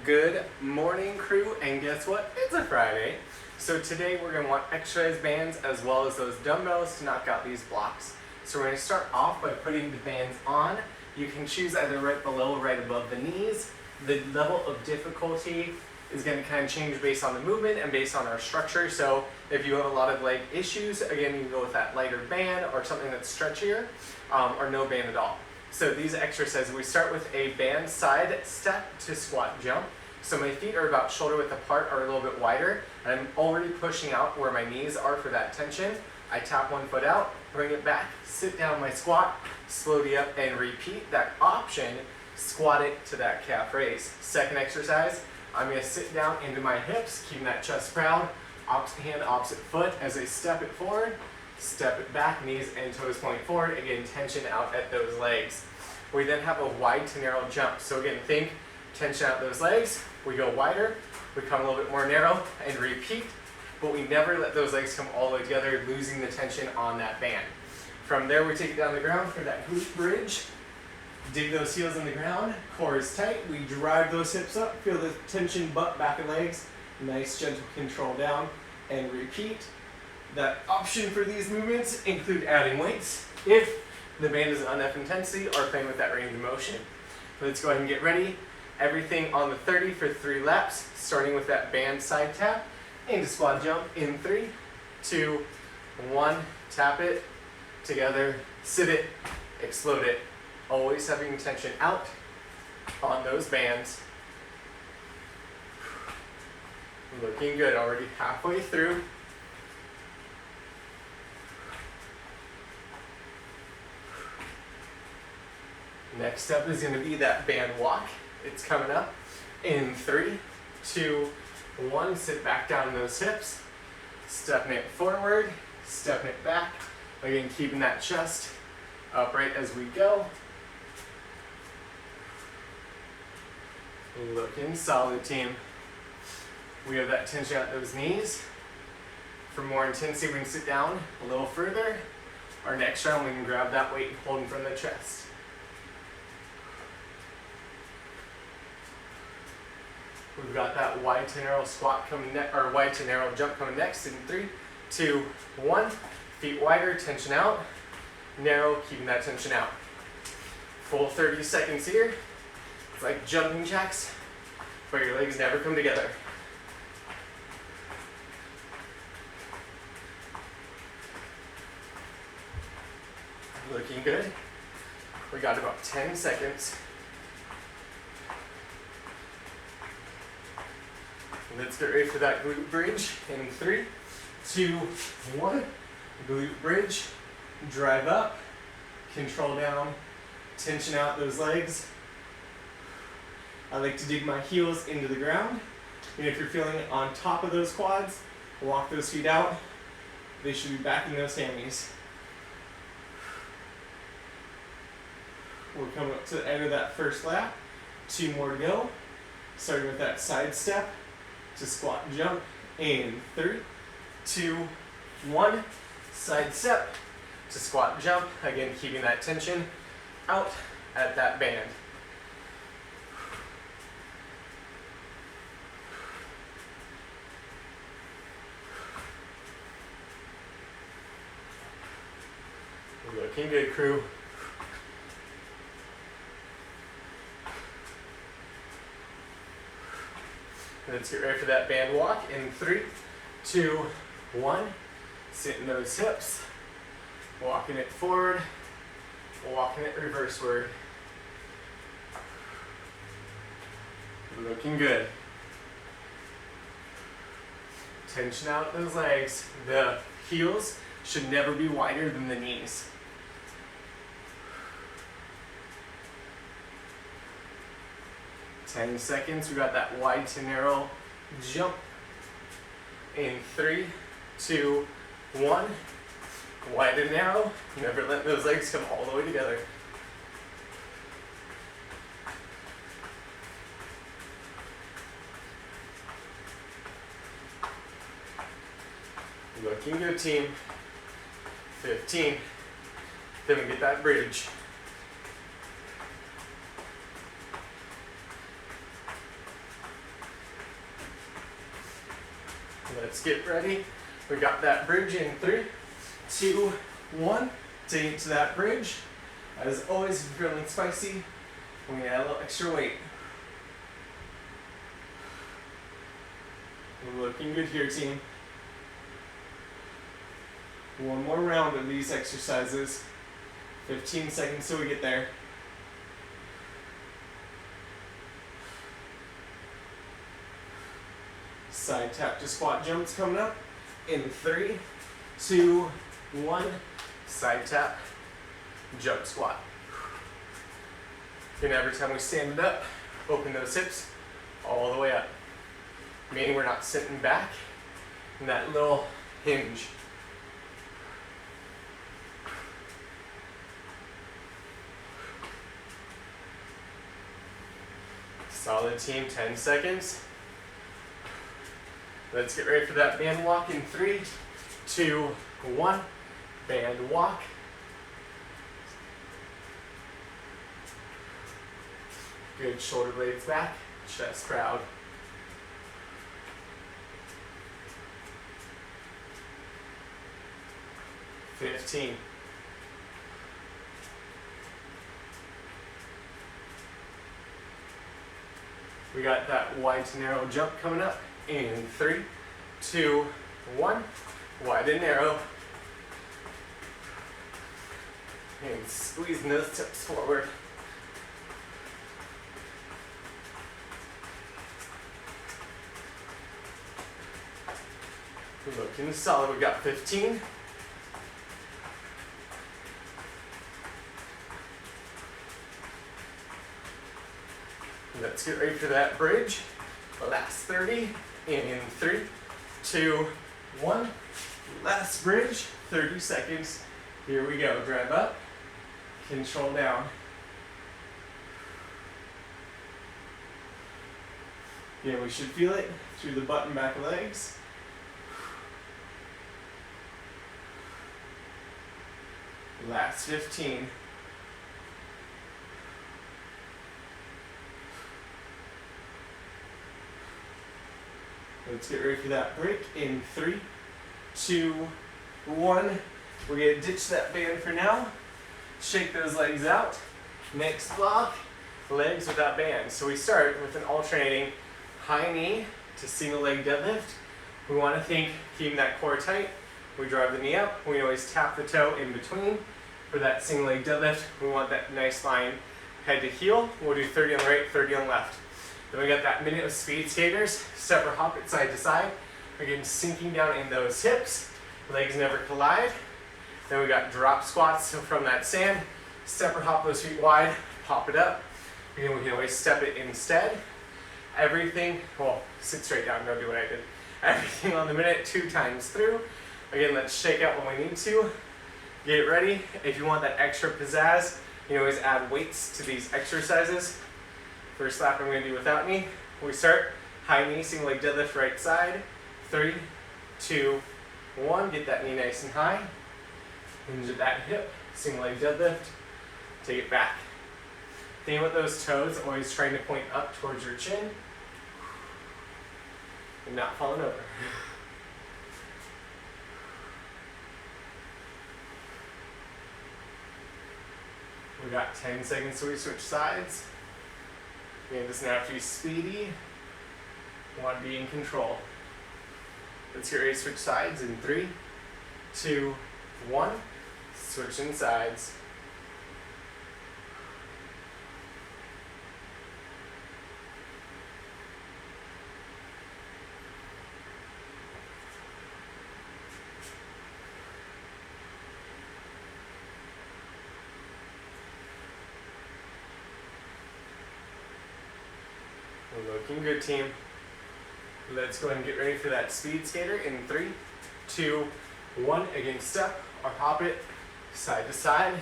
Good morning, crew, and guess what? It's a Friday. So today we're gonna want exercise bands as well as those dumbbells to knock out these blocks. So we're gonna start off by putting the bands on. You can choose either right below or right above the knees. The level of difficulty is gonna kind of change based on the movement and based on our structure. So if you have a lot of leg issues, again, you can go with that lighter band or something that's stretchier, or no band at all. So these exercises, we start with a band side step to squat jump. So my feet are about shoulder width apart or a little bit wider, and I'm already pushing out where my knees are for that tension. I tap one foot out, bring it back, sit down my squat, slowly up and repeat that option, squat it to that calf raise. Second exercise, I'm gonna sit down into my hips, keeping that chest proud, opposite hand, opposite foot as I step it forward, step it back, knees and toes point forward. Again, tension out at those legs. We then have a wide to narrow jump. So again, think tension out those legs. We go wider, we come a little bit more narrow and repeat, but we never let those legs come all the way together, losing the tension on that band. From there, we take it down the ground for that glute bridge. Dig those heels in the ground, core is tight. We drive those hips up, feel the tension, butt, back of legs. Nice gentle control down and repeat. That option for these movements include adding weights if the band is on F intensity or playing with that range of motion. Let's go ahead and get ready. Everything on the 30 for 3 laps, starting with that band side tap into squat jump in 3, 2, 1. Tap it together, sit it, explode it. Always having tension out on those bands. Looking good, already halfway through. Next up is going to be that band walk. It's coming up in 3, 2, 1. Sit back down those hips. Stepping it forward, stepping it back. Again, keeping that chest upright as we go. Looking solid, team. We have that tension at those knees. For more intensity, we can sit down a little further. Our next round, we can grab that weight and hold in front of the chest. We've got that wide to narrow squat coming or wide to narrow jump coming next in 3, 2, 1. Feet wider, tension out. Narrow, keeping that tension out. Full 30 seconds here. It's like jumping jacks, but your legs never come together. Looking good. We got about 10 seconds. Let's get ready for that glute bridge in 3, 2, 1. Glute bridge, drive up, control down, tension out those legs. I like to dig my heels into the ground. And if you're feeling it on top of those quads, walk those feet out. They should be back in those hammies. We're coming up to the end of that first lap. 2 more to go. Starting with that side step to squat jump in 3, 2, 1. Side step to squat jump. Again, keeping that tension out at that band. Looking good, crew. Let's get ready for that band walk in 3, 2, 1. Sitting those hips, walking it forward, walking it reverseward. Looking good. Tension out those legs. The heels should never be wider than the knees. Ten seconds. We got that wide to narrow jump in 3, 2, 1. Wide and narrow. Never let those legs come all the way together. Looking good, team. 15. Then we get that bridge. Let's get ready. We got that bridge in 3, 2, 1. Take it to that bridge. As always, if you're feeling spicy, we're gonna add a little extra weight. We're looking good here, team. One more round of these exercises. 15 seconds till we get there. Side tap to squat jumps coming up. In 3, 2, 1. Side tap, jump squat. And every time we stand it up, open those hips all the way up. Meaning we're not sitting back in that little hinge. Solid, team, 10 seconds. Let's get ready for that band walk in 3, 2, 1. Band walk. Good, shoulder blades back, chest proud. $15. We got that wide to narrow jump coming up in 3, 2, 1. Wide and narrow. And squeezing those tips forward. Looking solid. We got 15. Let's get ready for that bridge. The last 30 in 3, 2, 1. Last bridge, 30 seconds. Here we go. Drive up, control down. Yeah, we should feel it through the butt and back legs. Last 15. Let's get ready for that break in 3, 2, 1. We're gonna ditch that band for now. Shake those legs out. Next block, legs without band. So we start with an alternating high knee to single leg deadlift. We want to think keeping that core tight. We drive the knee up. We always tap the toe in between. For that single leg deadlift, we want that nice line head to heel. We'll do 30 on the right, 30 on the left. Then we got that minute of speed skaters. Separate hop it side to side. Again, sinking down in those hips. Legs never collide. Then we got drop squats. So from that sand, separate hop those feet wide, pop it up. Again, we can always step it instead. Everything, well, sit straight down, don't do what I did. Everything on the minute, 2 times through. Again, let's shake out when we need to. Get ready. If you want that extra pizzazz, you can always add weights to these exercises. First lap I'm going to do without knee. We start high knee, single leg deadlift right side. 3, 2, 1. Get that knee nice and high. Hinge at that hip, single leg deadlift. Take it back. Think about those toes, always trying to point up towards your chin. And not falling over. We got 10 seconds so we switch sides. Again, doesn't have to be speedy. We want to be in control. Let's get ready to switch sides in 3, 2, 1. Switching sides. We're looking good, team. Let's go ahead and get ready for that speed skater in 3, 2, 1. Again, step or hop it side to side.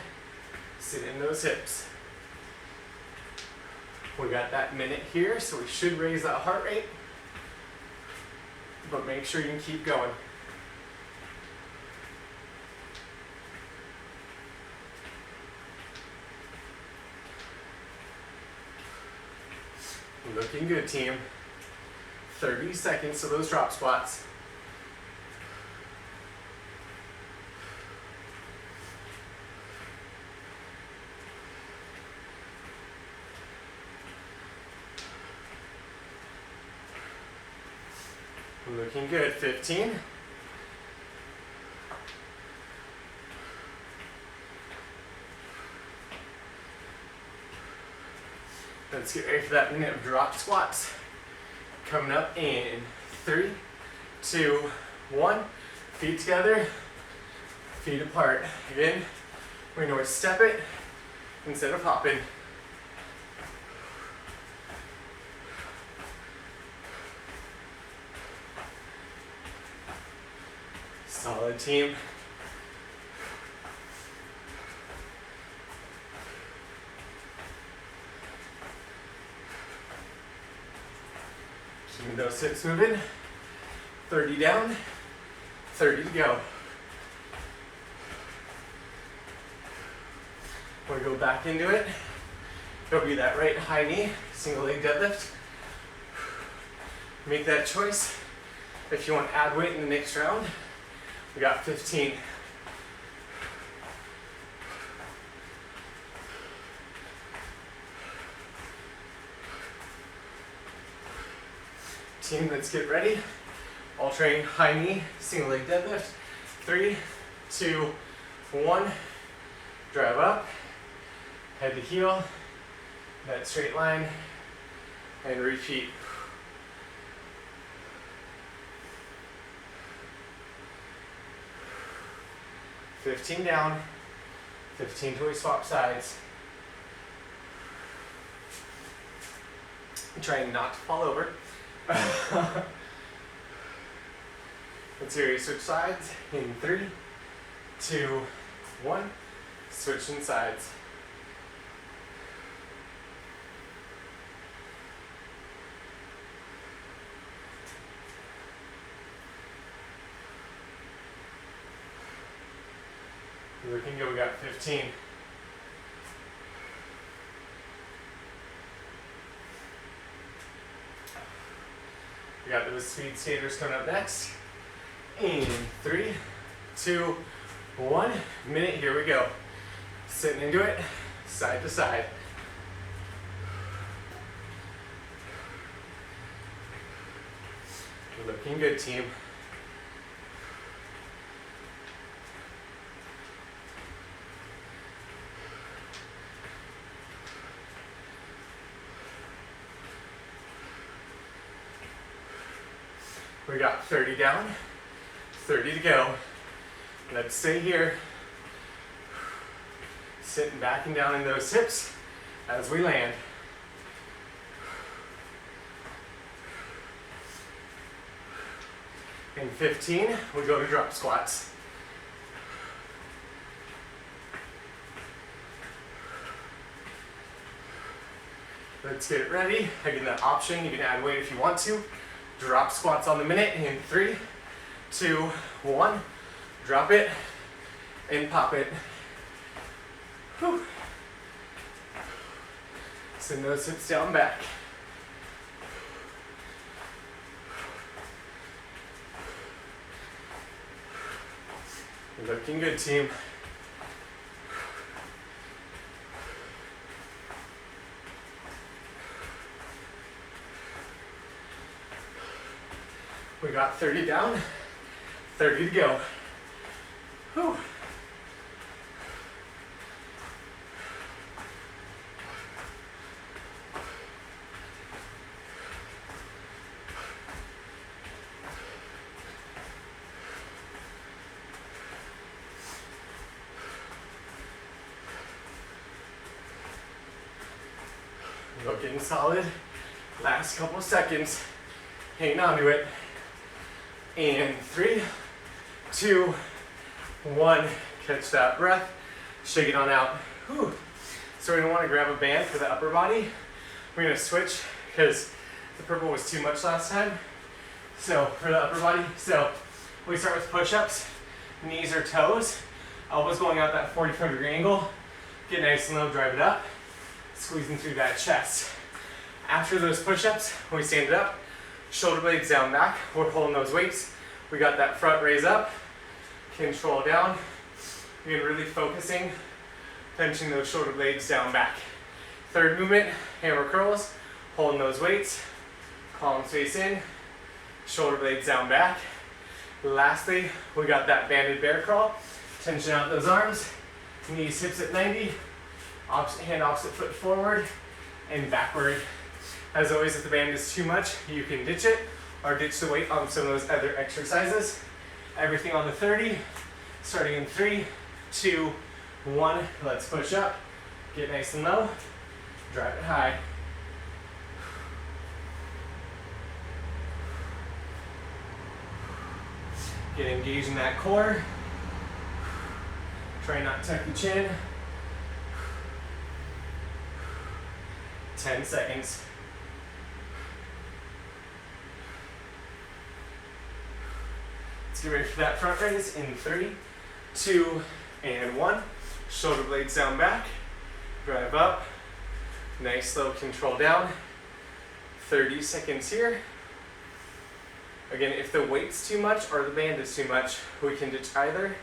Sit in those hips. We got that minute here, so we should raise that heart rate. But make sure you can keep going. Looking good, team. 30 seconds to those drop squats. Looking good. 15. Let's get ready for that minute of drop squats. Coming up in 3, 2, 1. Feet together, feet apart. Again, we're going to step it instead of hopping. Solid, team. Keeping those hips moving. 30 down, 30 to go. We'll go back into it. It'll be that right high knee, single leg deadlift. Make that choice. If you want to add weight in the next round, we got 15. Team, let's get ready. Alternating high knee, single leg deadlift. 3, 2, 1. Drive up, head to heel, that straight line, and repeat. $15 down, 15 till we swap sides. Trying not to fall over. Let's hear you switch sides in 3, 2, 1. Switching sides. Looking good, we got 15. We got those speed skaters coming up next. In 3, 2, 1. Minute, here we go. Sitting into it, side to side. Looking good, team. We got 30 down, 30 to go. Let's stay here. Sitting back and down in those hips as we land. In 15, we go to drop squats. Let's get it ready. Again, that option, you can add weight if you want to. Drop squats on the minute in 3, 2, 1. Drop it and pop it. Whew. Send those hips down back. Looking good, team. We got 30 down, 30 to go. Whew. Looking solid. Last couple of seconds. Hang on to it. And 3, 2, 1. Catch that breath. Shake it on out. Whew. So we're gonna want to grab a band for the upper body. We're gonna switch because the purple was too much last time. So for the upper body, so we start with push-ups, knees or toes, elbows going out that 45-degree angle. Get nice and low, drive it up, squeezing through that chest. After those push-ups, when we stand it up, shoulder blades down back, we're holding those weights. We got that front raise up, control down. Again, really focusing, pinching those shoulder blades down back. Third movement, hammer curls, holding those weights, palms face in, shoulder blades down back. Lastly, we got that banded bear crawl. Tension out those arms, knees, hips at 90, opposite hand, opposite foot forward and backward. As always, if the band is too much, you can ditch it or ditch the weight on some of those other exercises. Everything on the 30, starting in 3, 2, 1. Let's push up, get nice and low, drive it high. Get engaged in that core. Try not to tuck the chin. 10 seconds. Let's get ready for that front raise in 3, 2, and 1. Shoulder blades down back. Drive up. Nice slow control down. 30 seconds here. Again, if the weight's too much or the band is too much, we can ditch either.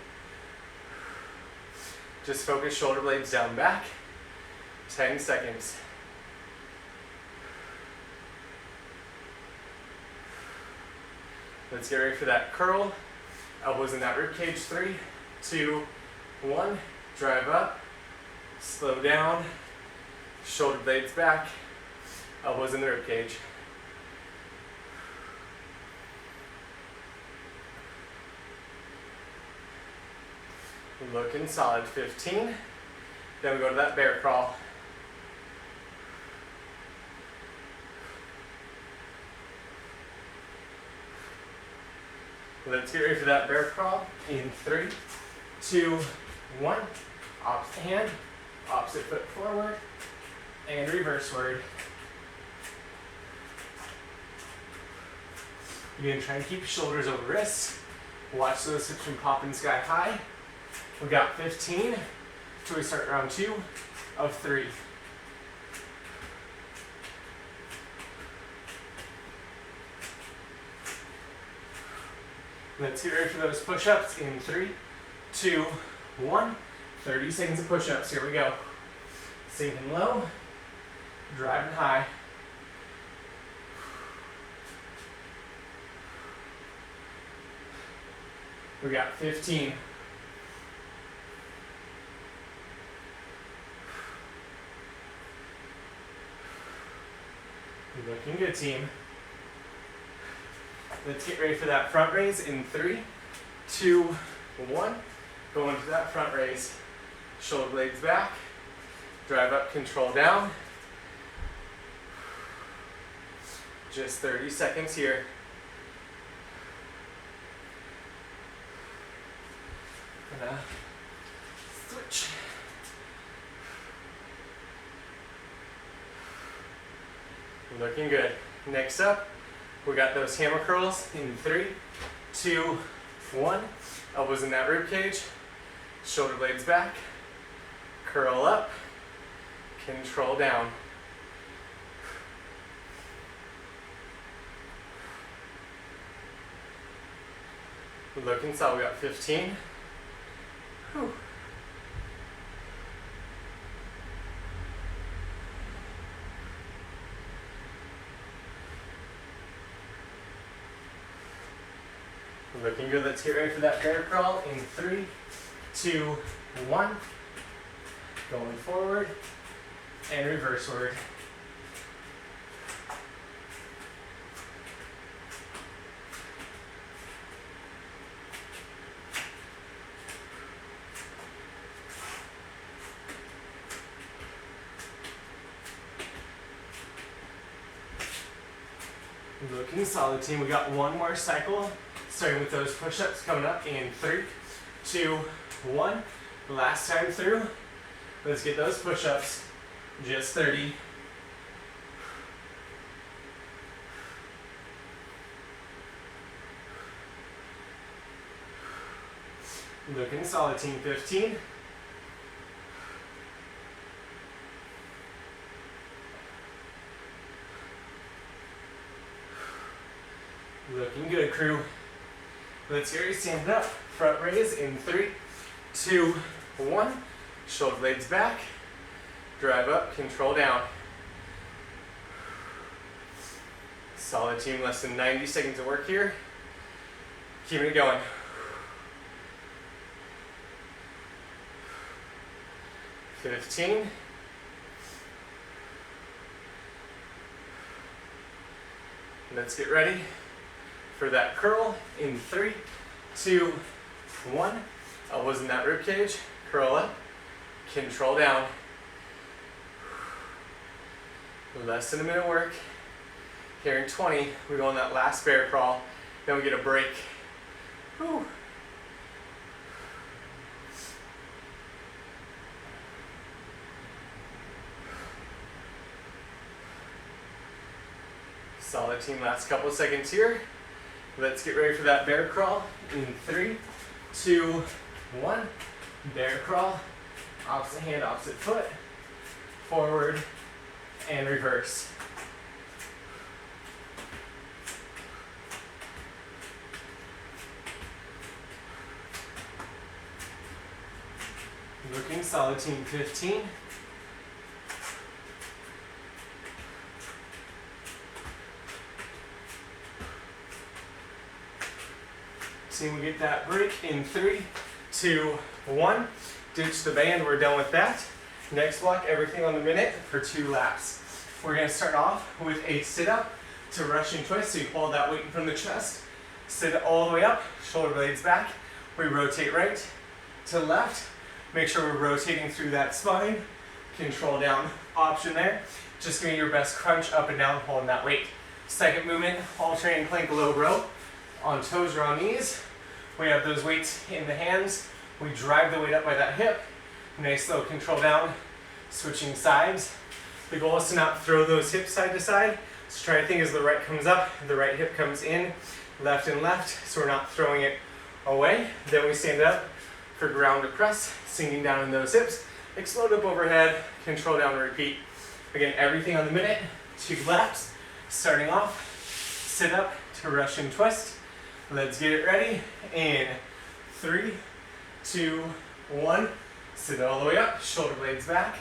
Just focus shoulder blades down back. 10 seconds. Let's get ready for that curl. Elbows in that rib cage. 3, 2, 1. Drive up. Slow down. Shoulder blades back. Elbows in the rib cage. Looking solid. 15. Then we go to that bear crawl. Let's get ready for that bear crawl in 3, 2, 1. Opposite hand, opposite foot forward, and reverse word. You're gonna try and keep shoulders over wrists. Watch those hips from popping sky high. We got 15 till we start round 2 of 3. Let's get ready for those push-ups in 3, 2, 1. 30 seconds of push-ups. Here we go. Sinking low, driving high. We got 15. Looking good, team. Let's get ready for that front raise in 3, 2, 1. Go into that front raise. Shoulder blades back. Drive up, control down. Just 30 seconds here. Gonna switch. Looking good. Next up, we got those hammer curls in 3, 2, 1. Elbows in that rib cage. Shoulder blades back. Curl up. Control down. Looking solid. We got 15. Whew. Looking good. Let's get ready for that bear crawl in 3, 2, 1. Going forward and reverse word. Looking solid, team. We got one more cycle, starting with those push-ups coming up in 3, 2, 1. Last time through. Let's get those push-ups. Just 30. Looking solid, team. 15. Looking good, crew. Let's get ready to stand up. Front raise in 3, 2, 1. Shoulder blades back. Drive up, control down. Solid team, less than 90 seconds of work here. Keeping it going. $15. Let's get ready for that curl in 3, 2, 1. Elbows in that rib cage. Curl up. Control down. Less than a minute work. Here in 20, we go on that last bear crawl. Then we get a break. Whew. Solid team, last couple of seconds here. Let's get ready for that bear crawl in 3, 2, 1. Bear crawl, opposite hand, opposite foot, forward and reverse. Looking solid team, 15. See, we get that break in 3, 2, 1. Ditch the band, we're done with that. Next block, everything on the minute for 2 laps. We're gonna start off with a sit-up to Russian twist. So you hold that weight from the chest, sit all the way up, shoulder blades back. We rotate right to left. Make sure we're rotating through that spine. Control down option there. Just give me your best crunch up and down, holding that weight. Second movement, alternating plank low row. On toes or on knees. We have those weights in the hands. We drive the weight up by that hip. Nice slow control down. Switching sides. The goal is to not throw those hips side to side. So try to think as the right comes up, the right hip comes in, left and left, so we're not throwing it away. Then we stand up for ground to press, sinking down in those hips. Explode up overhead, control down and repeat. Again, everything on the minute, 2 laps. Starting off, sit up to Russian twist. Let's get it ready in 3, 2, 1. Sit all the way up, shoulder blades back.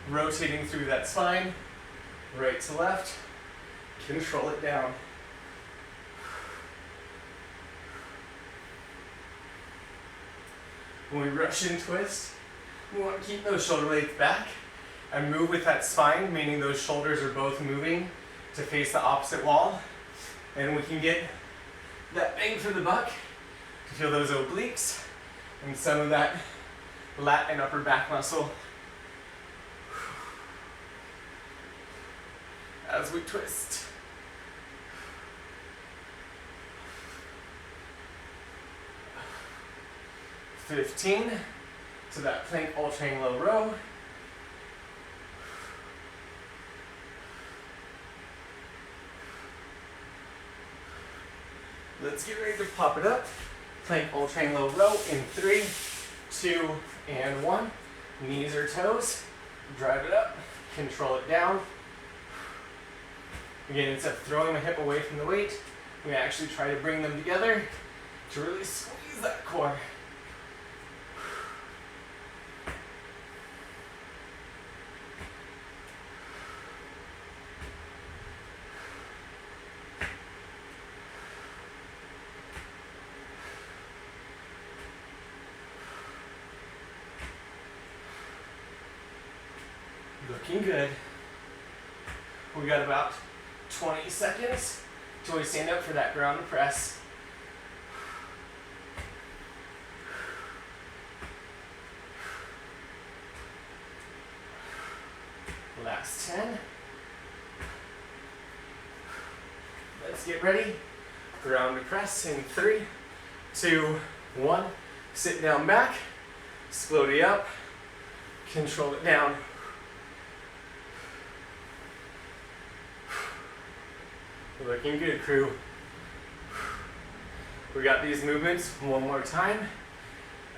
Rotating through that spine, right to left. Control it down. When we Russian twist, we want to keep those shoulder blades back and move with that spine, meaning those shoulders are both moving to face the opposite wall. And we can get that bang for the buck to feel those obliques and some of that lat and upper back muscle as we twist. $15 to that plank alternating low row. Let's get ready to pop it up. Plank alternating low row in 3, 2, and 1. Knees or toes. Drive it up. Control it down. Again, instead of throwing my hip away from the weight, we actually try to bring them together to really squeeze that core. Looking good. We got about 20 seconds till we stand up for that ground press. Last 10. Let's get ready. Ground to press in 3, 2, 1. Sit down back. Slowly up. Control it down. Looking good, crew. We got these movements one more time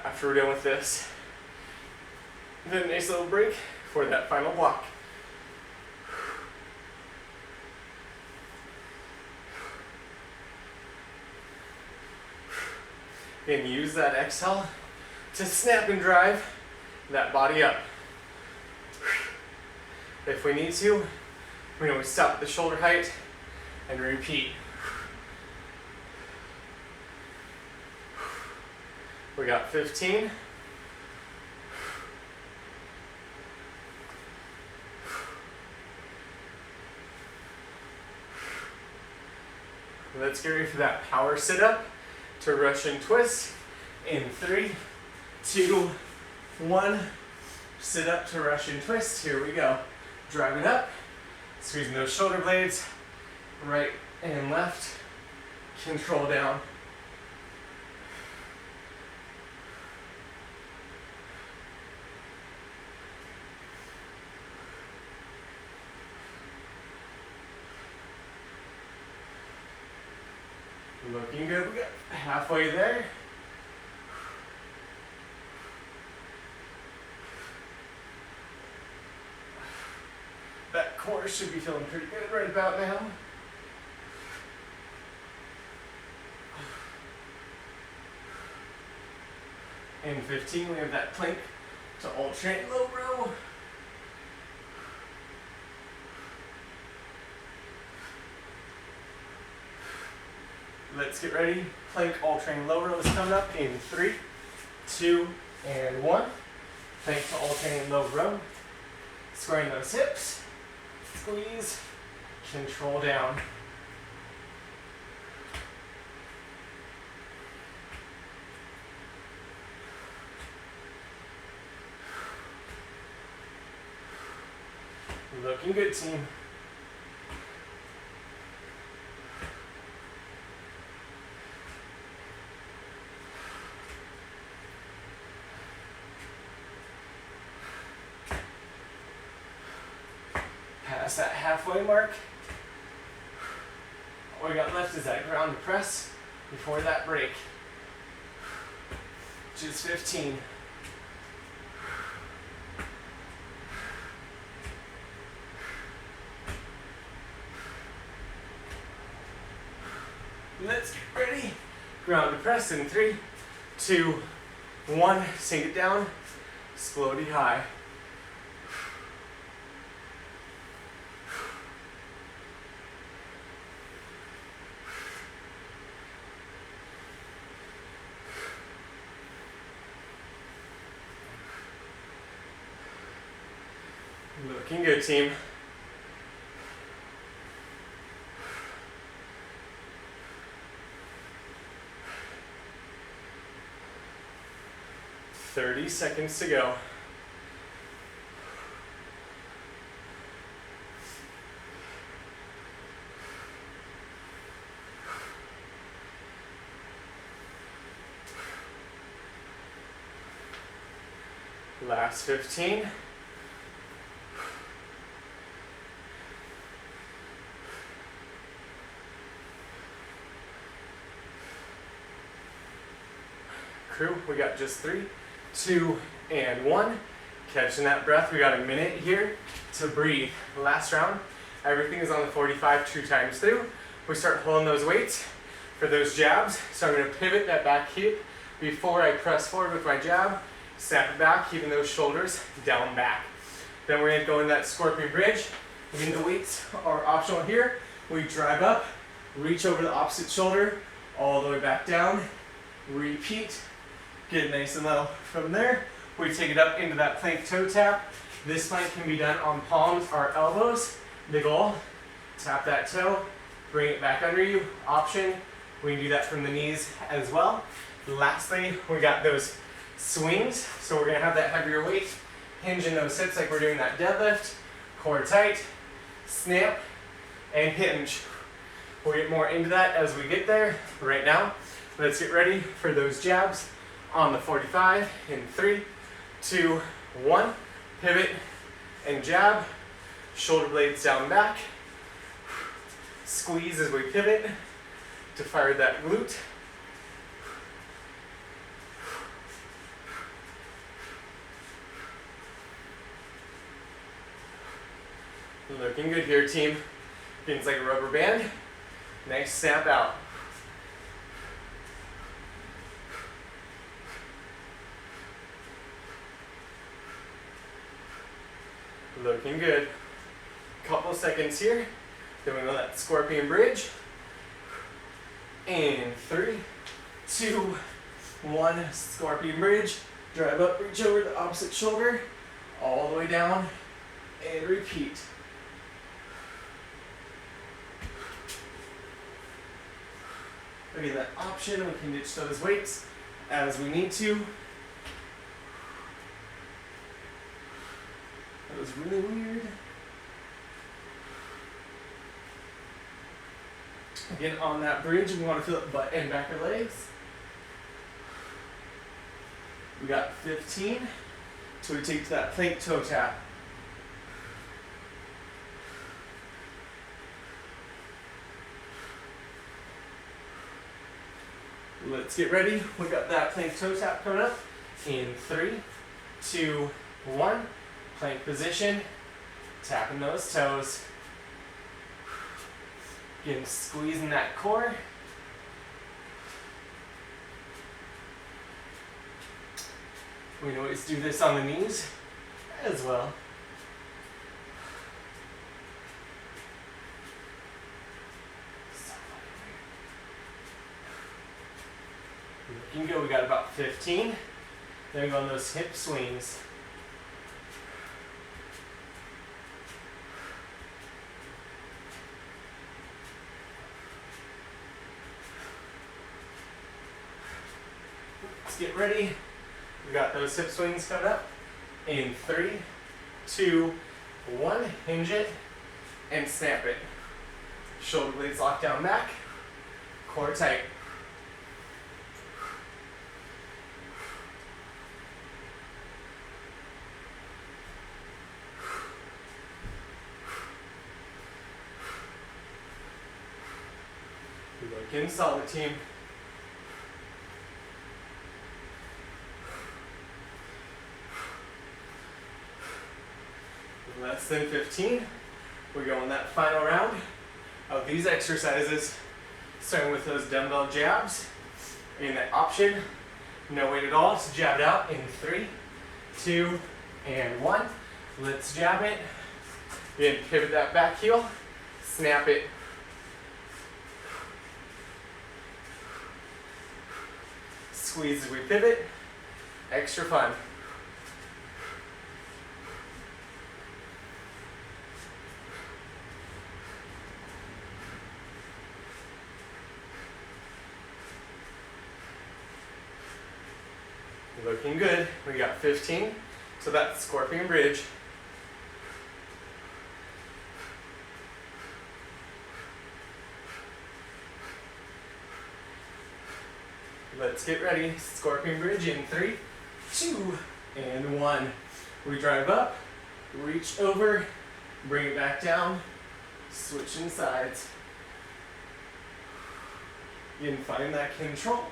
after we're done with this. Then a nice little break for that final block. And use that exhale to snap and drive that body up. If we need to, we can always stop at the shoulder height and repeat. We got 15. Let's get ready for that power sit-up to Russian twist in 3, 2, 1. Sit up to Russian twist. Here we go. Driving up, squeezing those shoulder blades, right and left. Control down. Looking good. We got halfway there. That core should be feeling pretty good right about now. In 15, we have that plank to alternate low row. Let's get ready. Plank alternate low row is coming up in 3, 2, and 1. Plank to alternate low row. Squaring those hips. Squeeze. Control down. Looking good, team. Past that halfway mark. All we got left is that ground to press before that break, which is 15. Let's get ready. Ground to press in 3, 2, 1. Sink it down. Slowly high. Looking good, team. Thirty seconds to go. Last 15. Crew, we got just 3, 2, and 1. Catching that breath. We got a minute here to breathe. Last round. Everything is on the 45 2 times through. We start holding those weights for those jabs. So I'm going to pivot that back hip before I press forward with my jab. Snap it back, keeping those shoulders down back. Then we're going to go in that scorpion bridge. Again, the weights are optional here. We drive up, reach over the opposite shoulder, all the way back down. Repeat. Get it nice and low. From there, we take it up into that plank toe tap. This plank can be done on palms or elbows. The goal, tap that toe, bring it back under you. Option, we can do that from the knees as well. Lastly, we got those swings. So we're gonna have that heavier weight, hinge in those hips like we're doing that deadlift. Core tight, snap, and hinge. We'll get more into that as we get there. Right now, let's get ready for those jabs on the 45 in 3, 2, 1. Pivot and jab. Shoulder blades down back. Squeeze as we pivot to fire that glute. Looking good here, team. Feels like a rubber band. Nice snap out. Looking good. Couple seconds here. Then we go that scorpion bridge. In 3, 2, 1, scorpion bridge. Drive up, reach over the opposite shoulder, all the way down, and repeat. Again, that option, we can ditch those weights as we need to. That was really weird. Again, on that bridge, we want to feel it butt and back our legs. We got 15 till we take to that plank toe tap. Let's get ready. We got that plank toe tap coming up in 3, 2, 1. Plank position, tapping those toes. Again, squeezing that core. We can always do this on the knees as well. Looking good, we got about 15. Then we go on those hip swings. Let's get ready. We got those hip swings coming up in 3, 2, 1. Hinge it and snap it. Shoulder blades locked down back, core tight. Looking solid, team. Less than 15. We're going that final round of these exercises, starting with those dumbbell jabs. In that option, no weight at all, just jab it out in 3, 2, and 1. Let's jab it. Then pivot that back heel, snap it. Squeeze as we pivot. Extra fun. Looking good. We got 15. So that's scorpion bridge. Let's get ready. Scorpion bridge in 3, 2, and 1. We drive up, reach over, bring it back down, switching sides. You can find that control.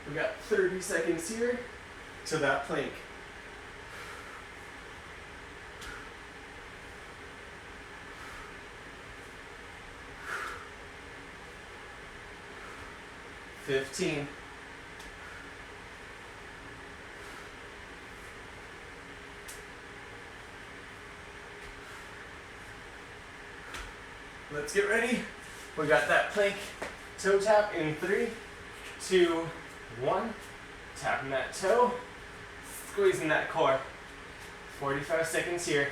We got 30 seconds here to that plank. $15. Let's get ready. We got that plank toe tap in 3, 2, 1. Tapping that toe, squeezing that core. 45 seconds here.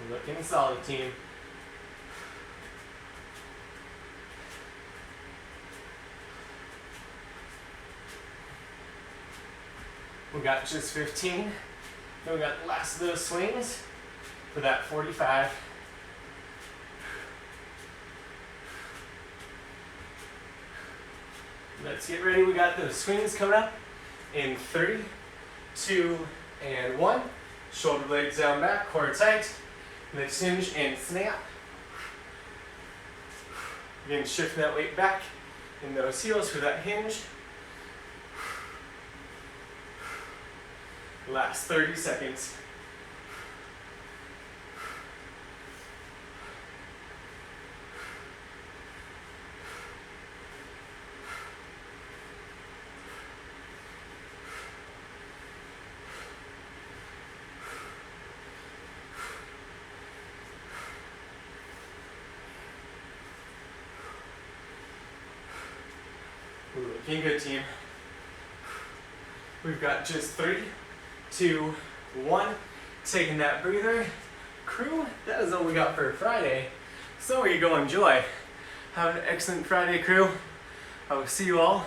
Looking solid, team. We got just 15. Then we got the last of those swings for that 45. Let's get ready. We got those swings coming up in 3, 2, and 1. Shoulder blades down back, core tight. Let's hinge and snap. Again, shifting that weight back in those heels for that hinge. Last 30 seconds. Looking good, team. We've got just 3, 2, 1. Taking that breather. Crew, that is all we got for Friday. So you go enjoy. Have an excellent Friday, crew. I will see you all